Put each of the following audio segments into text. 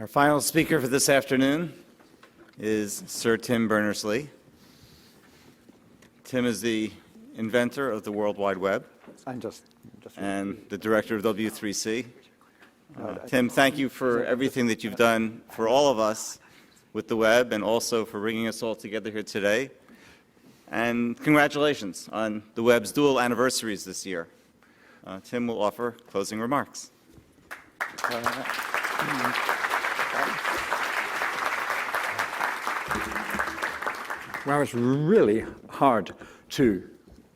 Our final speaker for this afternoon is Sir Tim Berners-Lee. Tim is the inventor of the World Wide Web and the director of W3C. Tim, thank you for everything that you've done for all of us with the web and also for bringing us all together here today. And congratulations on the web's dual anniversaries this year. Tim will offer closing remarks. Well, it's really hard to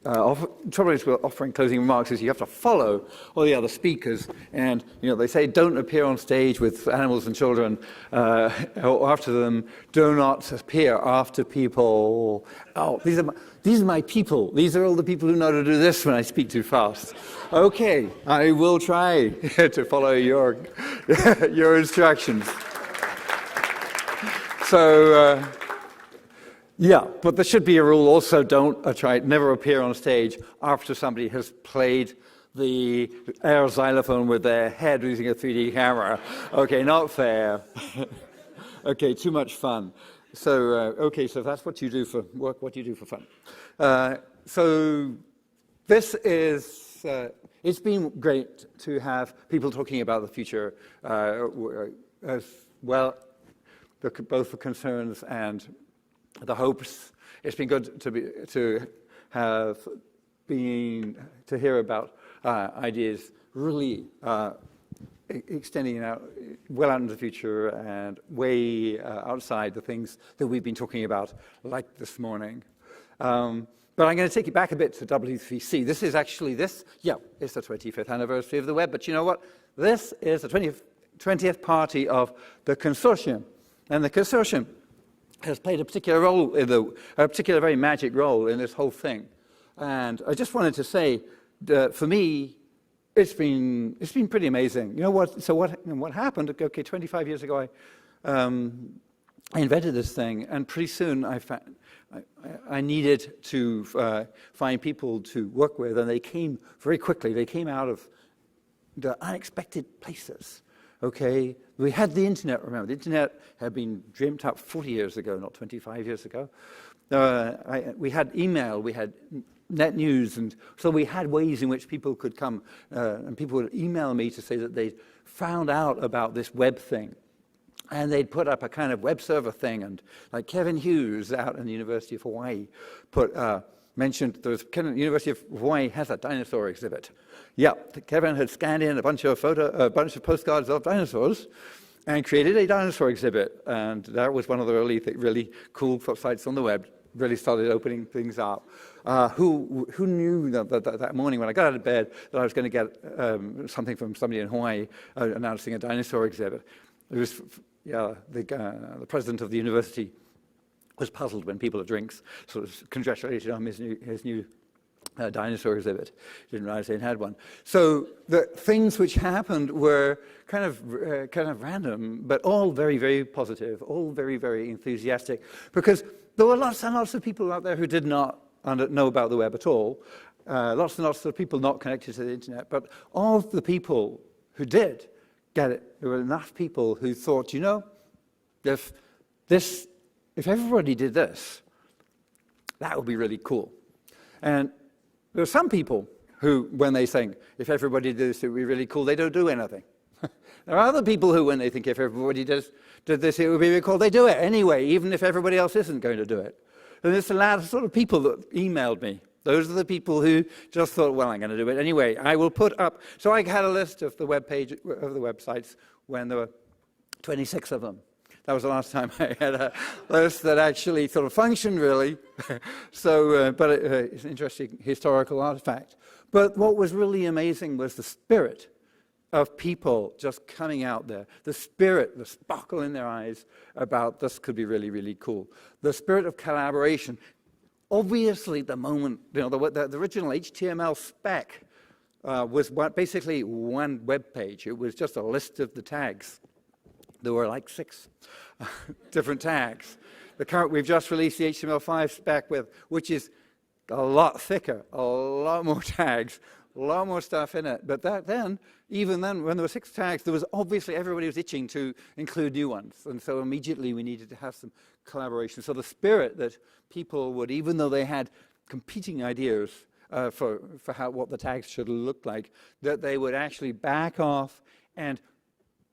trouble is with offering closing remarks is you have to follow all the other speakers, and they say don't appear on stage with animals and children or after them. Do not appear after people. Oh, these are my people. These are all the people who know how to do this when I speak too fast. Okay, I will try to follow your instructions. So. Yeah, but there should be a rule also, never appear on stage after somebody has played the air xylophone with their head using a 3D camera. Okay, not fair. Okay, too much fun. So, so that's what you do for work, what you do for fun. So this is, it's been great to have people talking about the future as well, both the concerns and the hopes. It's been good to hear about ideas really extending out well out into the future and way outside the things that we've been talking about, like this morning. But I'm going to take you back a bit to W3C. This is actually it's the 25th anniversary of the web. But you know what? This is the 20th party of the consortium, and the consortium has played a particular role a particular very magic role in this whole thing. And I just wanted to say, for me, it's been pretty amazing. You know what? So what happened? Okay, 25 years ago, I invented this thing, and pretty soon I needed to find people to work with, and they came very quickly. They came out of the unexpected places. Okay, we had the internet, remember. The internet had been dreamt up 40 years ago, not 25 years ago. We had email, we had net news, and so we had ways in which people could come, and people would email me to say that they'd found out about this web thing. And they'd put up a kind of web server thing, and like Kevin Hughes out in the University of Hawaii mentioned the University of Hawaii has a dinosaur exhibit. Yeah, Kevin had scanned in a bunch of postcards of dinosaurs and created a dinosaur exhibit. And that was one of the really cool sites on the web. Really started opening things up. Who knew that morning when I got out of bed that I was going to get something from somebody in Hawaii announcing a dinosaur exhibit? It was the president of the university was puzzled when people at drinks sort of congratulated on his new dinosaur exhibit. Didn't realize they had one. So the things which happened were kind of random, but all very, very positive, all very, very enthusiastic, because there were lots and lots of people out there who did not know about the web at all, lots and lots of people not connected to the internet, but all of the people who did get it, there were enough people who thought, if everybody did this, that would be really cool. And there are some people who, when they think, if everybody did this, it would be really cool, they don't do anything. There are other people who, when they think if everybody did this, it would be really cool, they do it anyway, even if everybody else isn't going to do it. And there's a lot of sort of people that emailed me. Those are the people who just thought, well, I'm going to do it anyway. I will put up. So I had a list of the websites when there were 26 of them. That was the last time I had a list that actually sort of functioned, really. So, but it's an interesting historical artifact. But what was really amazing was the spirit of people just coming out there. The spirit, the sparkle in their eyes about this could be really, really cool. The spirit of collaboration. Obviously, the moment, the original HTML spec was basically one web page. It was just a list of the tags. There were like 6 different tags. We've just released the HTML5 spec which is a lot thicker, a lot more tags, a lot more stuff in it. But even then, when there were 6 tags, there was obviously everybody was itching to include new ones. And so immediately we needed to have some collaboration. So the spirit that people would, even though they had competing ideas for what the tags should look like, that they would actually back off and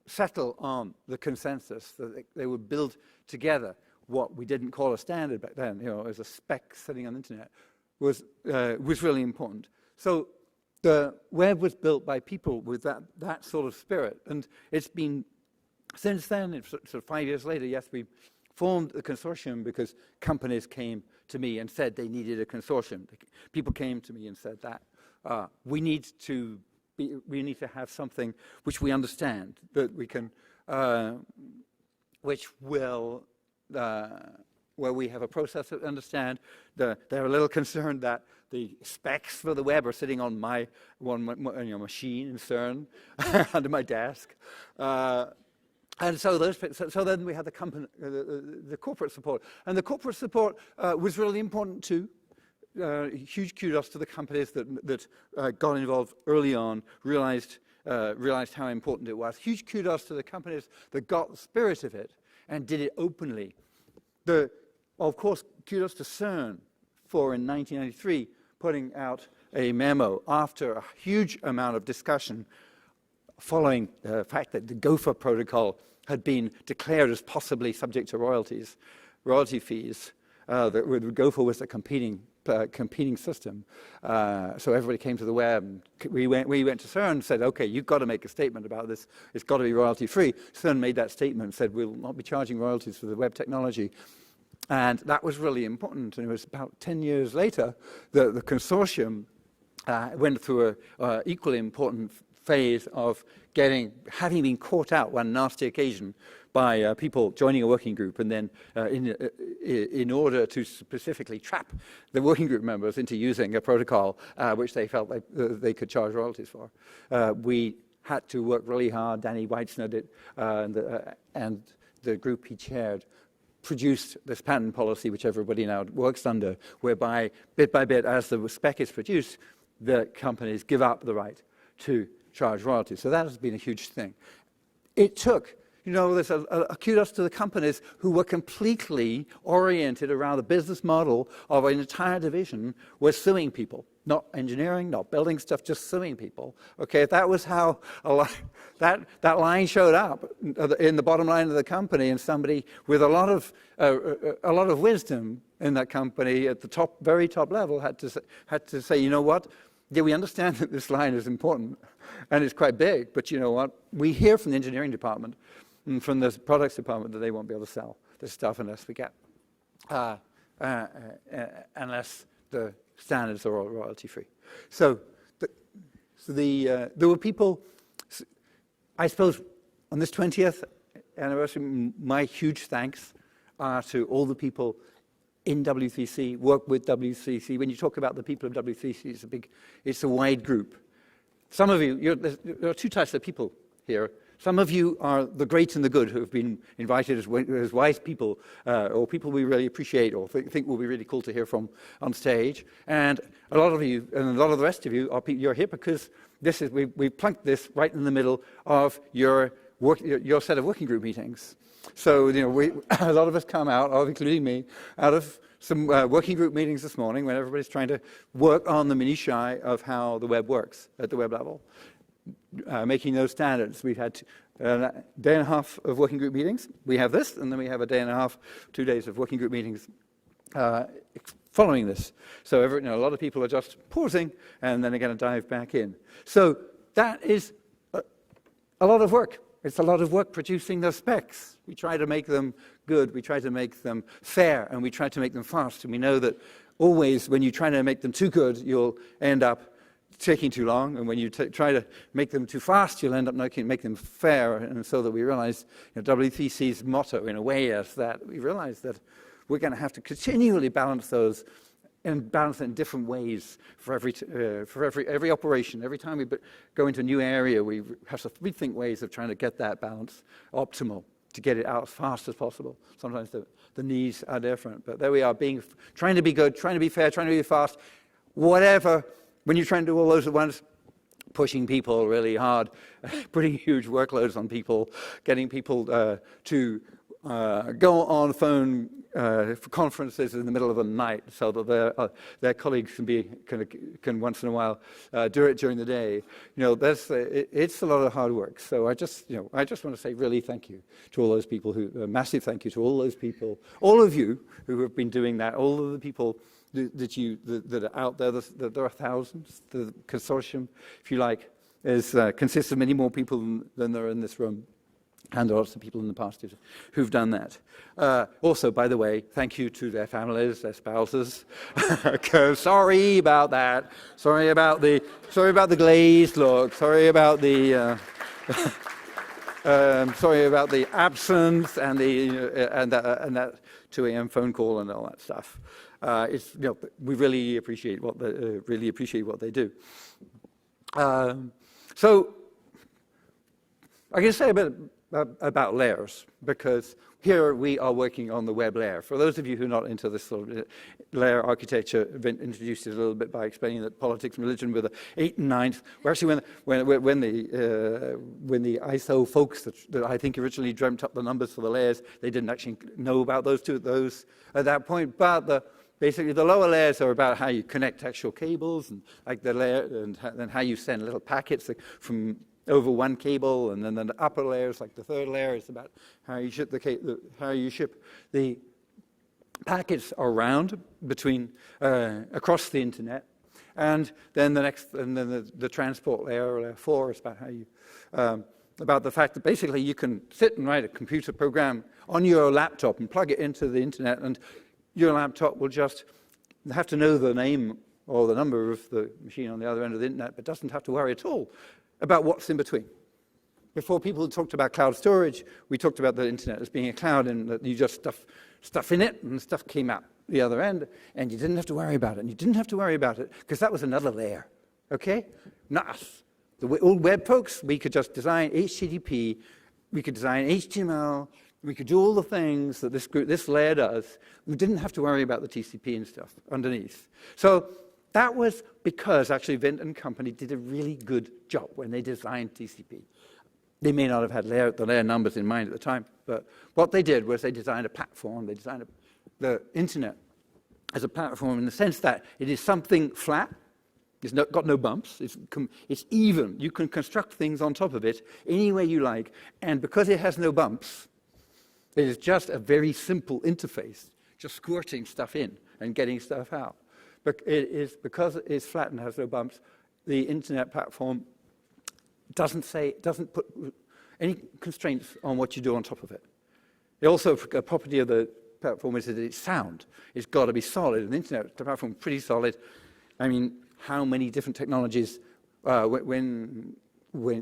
settle on the consensus, that they would build together what we didn't call a standard back then, as a spec sitting on the internet, was really important. So the web was built by people with that sort of spirit, and it's been, since then, it's sort of 5 years later, yes, we formed a consortium because companies came to me and said they needed a consortium. People came to me and said that we need to have something which we understand, that we can, which will, where we have a process to understand. They're a little concerned that the specs for the web are sitting on my machine in CERN under my desk. And so then we had the corporate support. And the corporate support was really important too. Huge kudos to the companies that got involved early on, realized how important it was. Huge kudos to the companies that got the spirit of it and did it openly. Of course, kudos to CERN for, in 1993, putting out a memo after a huge amount of discussion following the fact that the Gopher protocol had been declared as possibly subject to royalty fees. The Gopher was a competing system. So everybody came to the web. We went to CERN and said, okay, you've got to make a statement about this. It's got to be royalty free. CERN made that statement and said, we'll not be charging royalties for the web technology. And that was really important. And it was about 10 years later that the consortium went through an equally important phase of having been caught out one nasty occasion by people joining a working group, and then in order to specifically trap the working group members into using a protocol which they felt they could charge royalties for. We had to work really hard. Danny Weitzner did, and the group he chaired produced this patent policy which everybody now works under, whereby bit by bit, as the spec is produced, the companies give up the right to charge royalties. So that has been a huge thing. It took, there's a kudos to the companies who were completely oriented around the business model of an entire division was suing people. Not engineering, not building stuff, just suing people. Okay, that was how that line showed up in the bottom line of the company, and somebody with a lot of wisdom in that company at the very top level had to say, you know what? Yeah, we understand that this line is important and it's quite big, but you know what? We hear from the engineering department and from the products department that they won't be able to sell this stuff unless we get, unless the standards are all royalty free. So there were people, I suppose, on this 20th anniversary, my huge thanks are to all the people in W3C, work with W3C. When you talk about the people of W3C, it's a wide group. Some of you, there are 2 types of people here. Some of you are the great and the good who have been invited as wise people, or people we really appreciate or think will be really cool to hear from on stage. And a lot of you, and a lot of the rest of you, you're here because we plunked this right in the middle of your set of working group meetings. So, a lot of us come out, including me, out of some working group meetings this morning when everybody's trying to work on the minutiae of how the web works at the web level, making those standards. We've had a day and a half of working group meetings. We have this, and then we have a day and a half, 2 days of working group meetings following this. So a lot of people are just pausing, and then they're going to dive back in. So that is a lot of work. It's a lot of work producing those specs. We try to make them good, we try to make them fair, and we try to make them fast. And we know that always when you try to make them too good, you'll end up taking too long. And when you try to make them too fast, you'll end up making them fair. And so that we realize, W3C's motto in a way is that we realize that we're going to have to continually balance those and balance it in different ways for every operation. Every time we go into a new area, we have to rethink ways of trying to get that balance optimal, to get it out as fast as possible. Sometimes the needs are different, but there we are, trying to be good, trying to be fair, trying to be fast, whatever. When you're trying to do all those at once, pushing people really hard, putting huge workloads on people, getting people to go on phone for conferences in the middle of the night so that their colleagues can once in a while do it during the day. It's a lot of hard work. So I just want to say really thank you to all those people massive thank you to all those people, all of you who have been doing that, all of the people that are out there. There are thousands. The consortium, if you like, consists of many more people than there are in this room. And there are lots of people in the past who've done that. Also, by the way, thank you to their families, their spouses. Sorry about that. Sorry about the glazed look. Sorry about the absence and that 2 a.m. phone call and all that stuff. We really appreciate what they do. So I can say a bit about layers, because here we are working on the web layer. For those of you who are not into this sort of layer architecture, I've introduced it a little bit by explaining that politics and religion were the 8th and 9th. Well, actually, when the ISO folks that I think originally dreamt up the numbers for the layers, they didn't actually know about those at that point. But basically, the lower layers are about how you connect actual cables, and like the layer, and how you send little packets from over one cable, and then the upper layers, like the third layer, is about how you ship the packets around between across the internet, and then the transport layer 4, is about how you about the fact that basically you can sit and write a computer program on your laptop and plug it into the internet, and your laptop will just have to know the name or the number of the machine on the other end of the internet, but doesn't have to worry at all about what's in between. Before people talked about cloud storage, we talked about the internet as being a cloud, and that you just stuff in it, and stuff came out the other end, and you didn't have to worry about it. And you didn't have to worry about it because that was another layer, okay? Not us. The old web folks, we could just design HTTP, we could design HTML, we could do all the things that this layer does. We didn't have to worry about the TCP and stuff underneath. So that was because actually Vint and company did a really good job when they designed TCP. They may not have had the layer numbers in mind at the time, but what they did was they designed a platform. They designed the internet as a platform in the sense that it is something flat. It's got no bumps. It's even. You can construct things on top of it any way you like, and because it has no bumps, it is just a very simple interface, just squirting stuff in and getting stuff out. But because it is flat and has no bumps, the internet platform doesn't put any constraints on what you do on top of it. Also, a property of the platform is that it's sound. It's got to be solid. And the internet platform is pretty solid. I mean, how many different technologies when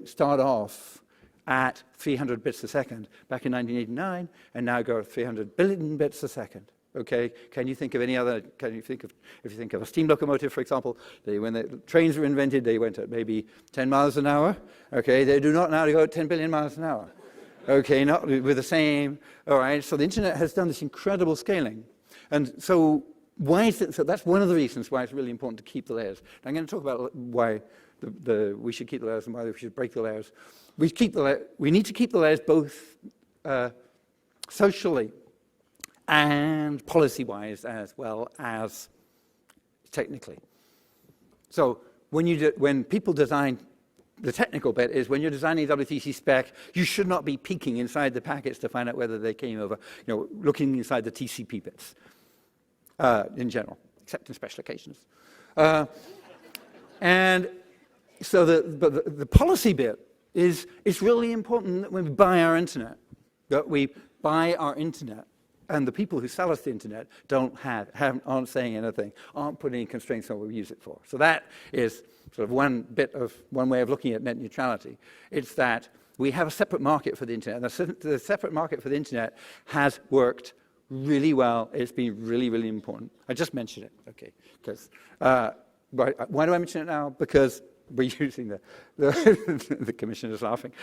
start off at 300 bits a second back in 1989, and now go at 300 billion bits a second? Okay, can you think of any other? If you think of a steam locomotive, for example, when the trains were invented, they went at maybe 10 miles an hour. Okay, they do not now go at 10 billion miles an hour. Okay, not with the same. All right, so the internet has done this incredible scaling, and so why is it? So that's one of the reasons why it's really important to keep the layers. I'm going to talk about why we should keep the layers and why we should break the layers. We need to keep the layers both socially and policy-wise as well as technically. So when people design, the technical bit is when you're designing a W3C spec, you should not be peeking inside the packets to find out whether they came over, looking inside the TCP bits in general, except in special occasions. And so the policy bit is really important that when we buy our internet, and the people who sell us the internet aren't saying anything, aren't putting any constraints on what we use it for. So that is sort of one way of looking at net neutrality. It's that we have a separate market for the internet. And the separate market for the internet has worked really well. It's been really, really important. I just mentioned it, okay? Because why do I mention it now? Because we're using the commissioner's laughing.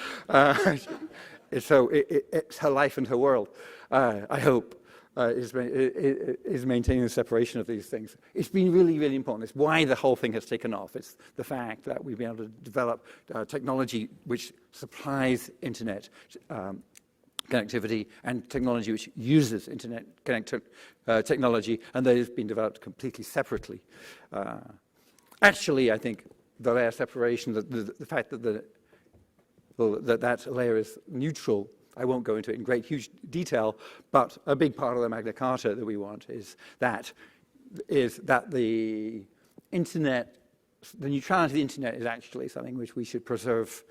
So it's her life and her world, I hope. is maintaining the separation of these things. It's been really, really important. It's why the whole thing has taken off. It's the fact that we've been able to develop technology which supplies internet connectivity and technology which uses internet technology, and that has been developed completely separately. Actually, I think the layer separation, the fact that that layer is neutral, I won't go into it in huge detail, but a big part of the Magna Carta that we want is that the internet, the neutrality of the internet is actually something which we should preserve,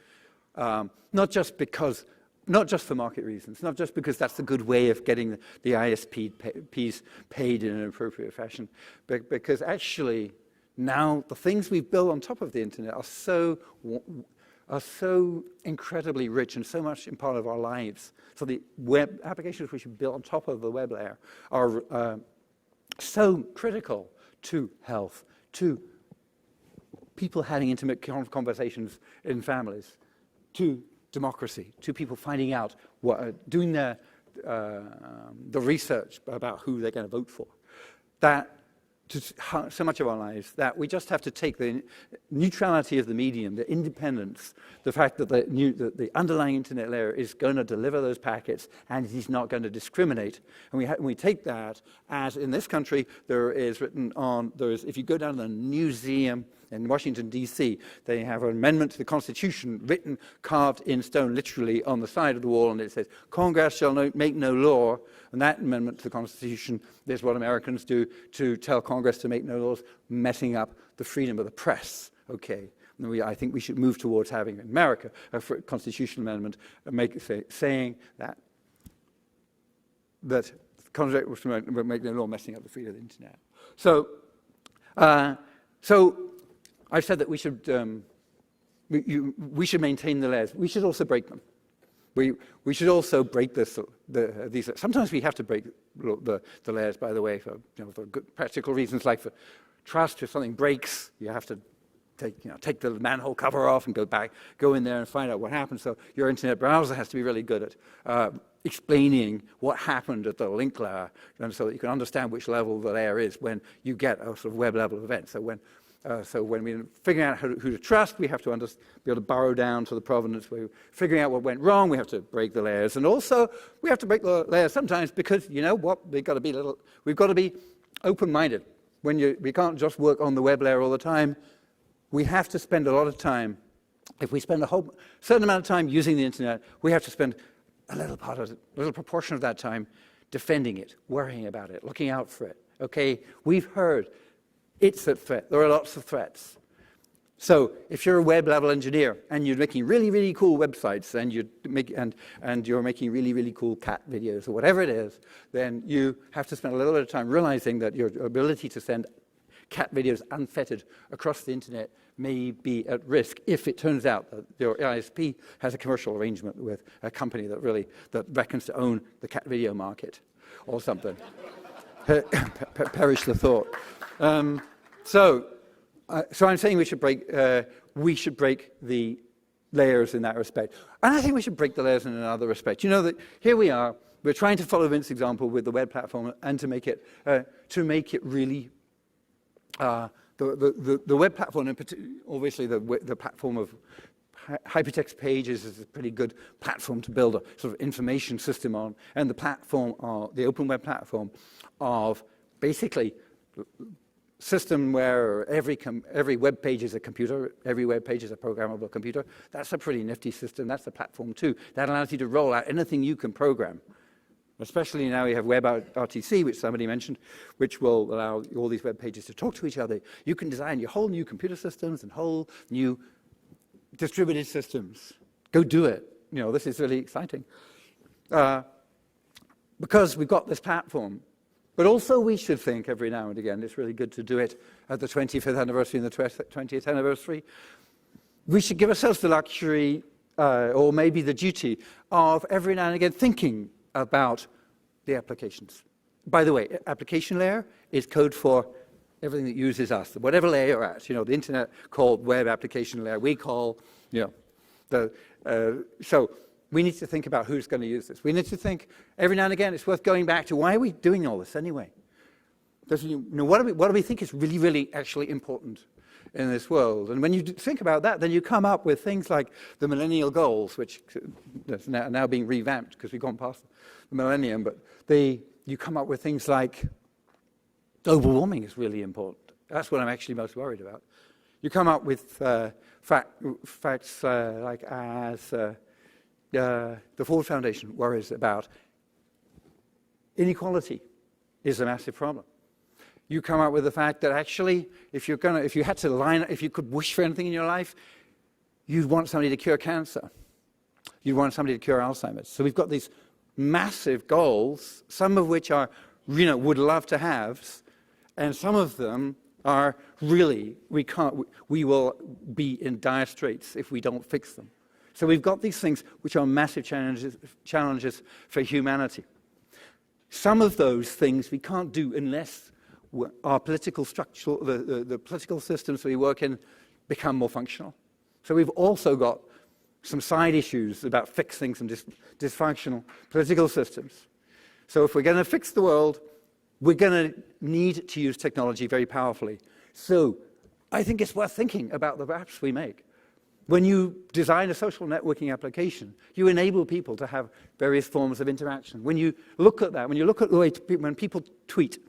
not just for market reasons, not just because that's a good way of getting the ISPs paid in an appropriate fashion, but because actually now the things we've built on top of the internet are so incredibly rich and so much in part of our lives. So the web applications which we built on top of the web layer are so critical to health, to people having intimate conversations in families, to democracy, to people finding out doing the research about who they're going to vote for. That to so much of our lives that we just have to take the neutrality of the medium, the independence, the fact that the underlying internet layer is going to deliver those packets and it is not going to discriminate. And we take that as in this country there is written on, if you go down to the museum in Washington, D.C., they have an amendment to the Constitution written, carved in stone, literally on the side of the wall, and it says, Congress shall make no law. And that amendment to the Constitution is what Americans do to tell Congress to make no laws, messing up the freedom of the press. Okay, I think we should move towards having in America a constitutional amendment saying that Congress will make no law messing up the freedom of the internet. So I've said that we should maintain the layers. We should also break them. We should also break these. Sometimes we have to break the layers, by the way, for good practical reasons, like for trust. If something breaks, you have to take the manhole cover off and go in there and find out what happened. So your internet browser has to be really good at explaining what happened at the link layer, so that you can understand which level the layer is when you get a sort of web level event. So when we're figuring out who to trust, we have to be able to burrow down to the provenance. We're figuring out what went wrong, we have to break the layers. And also, we have to break the layers sometimes because, you know what, we've got to be open-minded. We can't just work on the web layer all the time. We have to spend a lot of time. If we spend a certain amount of time using the internet, we have to spend a little proportion of that time defending it, worrying about it, looking out for it. Okay, we've heard it's a threat. There are lots of threats. So if you're a web level engineer and you're making really, really cool websites and you're making really, really cool cat videos or whatever it is, then you have to spend a little bit of time realizing that your ability to send cat videos unfettered across the internet may be at risk if it turns out that your ISP has a commercial arrangement with a company that reckons to own the cat video market or something. Perish the thought. So I'm saying we should break the layers in that respect. And I think we should break the layers in another respect. You know that here we are, we're trying to follow Vince's example with the web platform and to make it really, the web platform, obviously the platform of hypertext pages is a pretty good platform to build a sort of information system on, and the open web platform of basically system where every web page is a computer, every web page is a programmable computer. That's a pretty nifty system. That's a platform too. That allows you to roll out anything you can program. Especially now we have WebRTC, which somebody mentioned, which will allow all these web pages to talk to each other. You can design your whole new computer systems and whole new distributed systems. Go do it. This is really exciting. Because we've got this platform. But also we should think every now and again, it's really good to do it at the 25th anniversary and the 20th anniversary. We should give ourselves the luxury, or maybe the duty, of every now and again thinking about the applications. By the way, application layer is code for everything that uses us, whatever layer you're at. The internet called web application layer. We call, so we need to think about who's going to use this. We need to think, every now and again, it's worth going back to, why are we doing all this anyway? What do we think is really, really actually important in this world? And when you think about that, then you come up with things like the Millennial Goals, which is now being revamped because we've gone past the millennium, but you come up with things like global warming is really important. That's what I'm actually most worried about. You come up with facts like as the Ford Foundation worries about inequality is a massive problem. You come up with the fact that actually, if you could wish for anything in your life, you'd want somebody to cure cancer. You'd want somebody to cure Alzheimer's. So we've got these massive goals, some of which are, would love to have, and some of them are really, we will be in dire straits if we don't fix them. So we've got these things which are massive challenges for humanity. Some of those things we can't do unless our political structure, the political systems we work in, become more functional. So we've also got some side issues about fixing some dysfunctional political systems. So if we're going to fix the world, we're going to need to use technology very powerfully. So I think it's worth thinking about the apps we make. When you design a social networking application, you enable people to have various forms of interaction. When you look at that, when you look at the way when people tweet,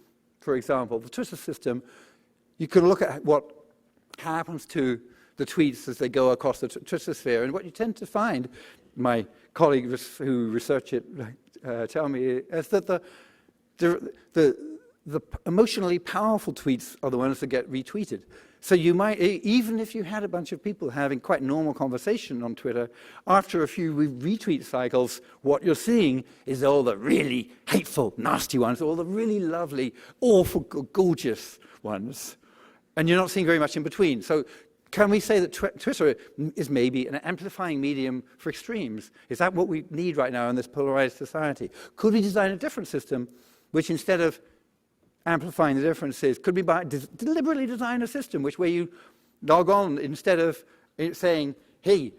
for example, the Twitter system, you can look at what happens to the tweets as they go across the Twitter sphere. And what you tend to find, my colleagues who research it tell me, is that the emotionally powerful tweets are the ones that get retweeted. So you might, even if you had a bunch of people having quite normal conversation on Twitter, after a few retweet cycles, what you're seeing is all the really hateful, nasty ones, all the really lovely, awful, gorgeous ones. And you're not seeing very much in between. So can we say that Twitter is maybe an amplifying medium for extremes? Is that what we need right now in this polarized society? Could we design a different system which, instead of amplifying the differences, could we deliberately design a system where you log on, instead of saying, hey,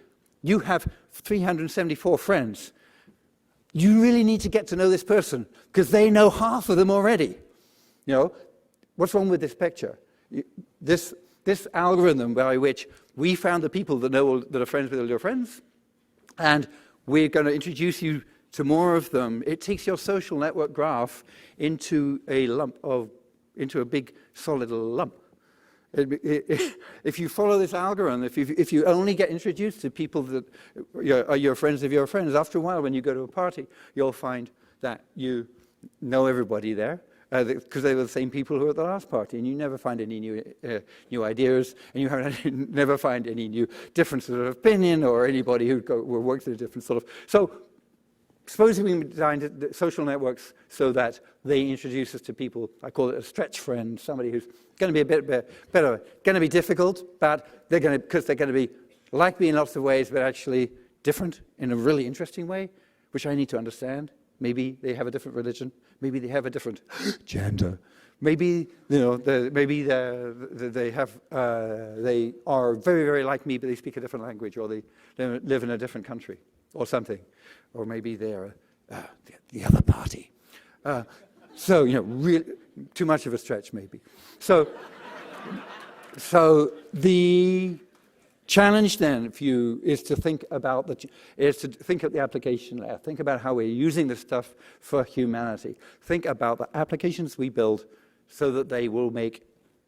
you have 374 friends. You really need to get to know this person because they know half of them already. What's wrong with this picture? This algorithm by which we found the people that are friends with all your friends, and we're going to introduce you to more of them. It takes your social network graph into a big solid lump. If you follow this algorithm, if you only get introduced to people that are your friends of your friends, after a while when you go to a party, you'll find that you know everybody there, because they were the same people who were at the last party, and you never find any new ideas, and you never find any new differences of opinion or anybody who works in a different sort of. So supposing we designed social networks so that they introduce us to people, I call it a stretch friend, somebody who's going to be a bit better, going to be difficult, but because they're going to be like me in lots of ways, but actually different in a really interesting way, which I need to understand. Maybe they have a different religion. Maybe they have a different gender. Maybe they are very, very like me, but they speak a different language, or they live in a different country, or something. Or maybe they're the other party. Really, too much of a stretch, maybe. So the challenge then for you is to think about the application layer. Think about how we're using this stuff for humanity. Think about the applications we build so that they will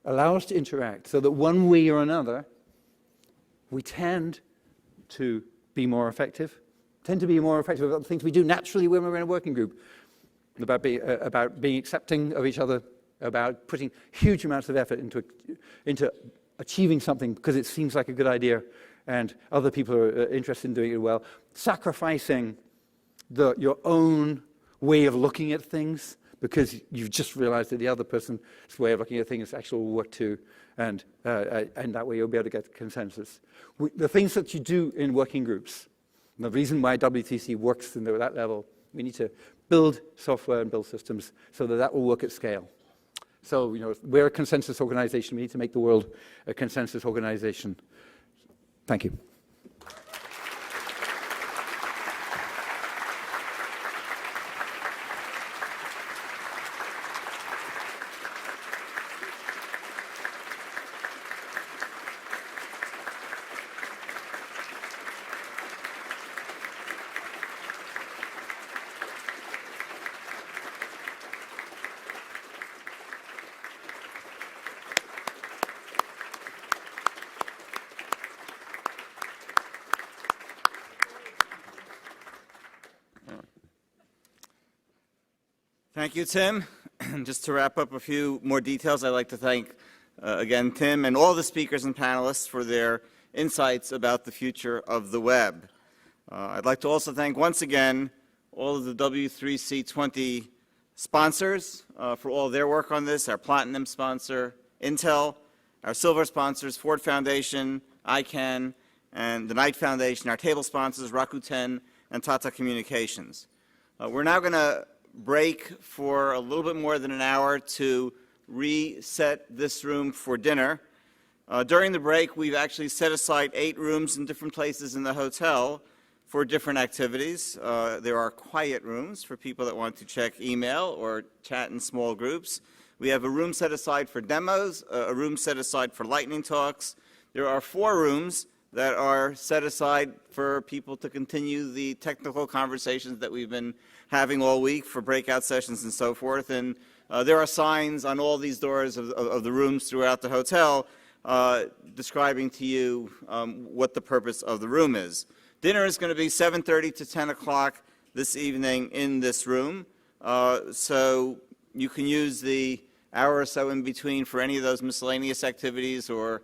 allow us to interact, so that one way or another, we tend to be more effective. Tend to be more effective about the things we do naturally when we're in a working group, about being accepting of each other, about putting huge amounts of effort into achieving something because it seems like a good idea and other people are interested in doing it well, sacrificing your own way of looking at things because you've just realized that the other person's way of looking at things actually will work too, and that way you'll be able to get consensus. The things that you do in working groups, and the reason why W3C works at that level, we need to build software and build systems so that will work at scale. So, we're a consensus organization. We need to make the world a consensus organization. Thank you. Thank you, Tim. Just to wrap up a few more details, I'd like to thank, again, Tim and all the speakers and panelists for their insights about the future of the web. I'd like to also thank, once again, all of the W3C 20 sponsors for all their work on this, our Platinum sponsor, Intel, our Silver sponsors, Ford Foundation, ICANN, and the Knight Foundation, our table sponsors, Rakuten and Tata Communications. We're now going to break for a little bit more than an hour to reset this room for dinner. During the break, we've actually set aside 8 rooms in different places in the hotel for different activities. There are quiet rooms for people that want to check email or chat in small groups. We have a room set aside for demos, a room set aside for lightning talks. There are 4 rooms that are set aside for people to continue the technical conversations that we've been having all week for breakout sessions and so forth. And there are signs on all these doors of the rooms throughout the hotel describing to you what the purpose of the room is. Dinner is going to be 7:30 to 10 o'clock this evening in this room. So you can use the hour or so in between for any of those miscellaneous activities, or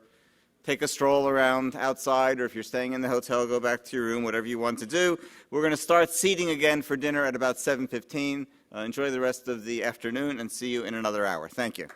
take a stroll around outside, or if you're staying in the hotel, go back to your room, whatever you want to do. We're going to start seating again for dinner at about 7:15. Enjoy the rest of the afternoon, and see you in another hour. Thank you.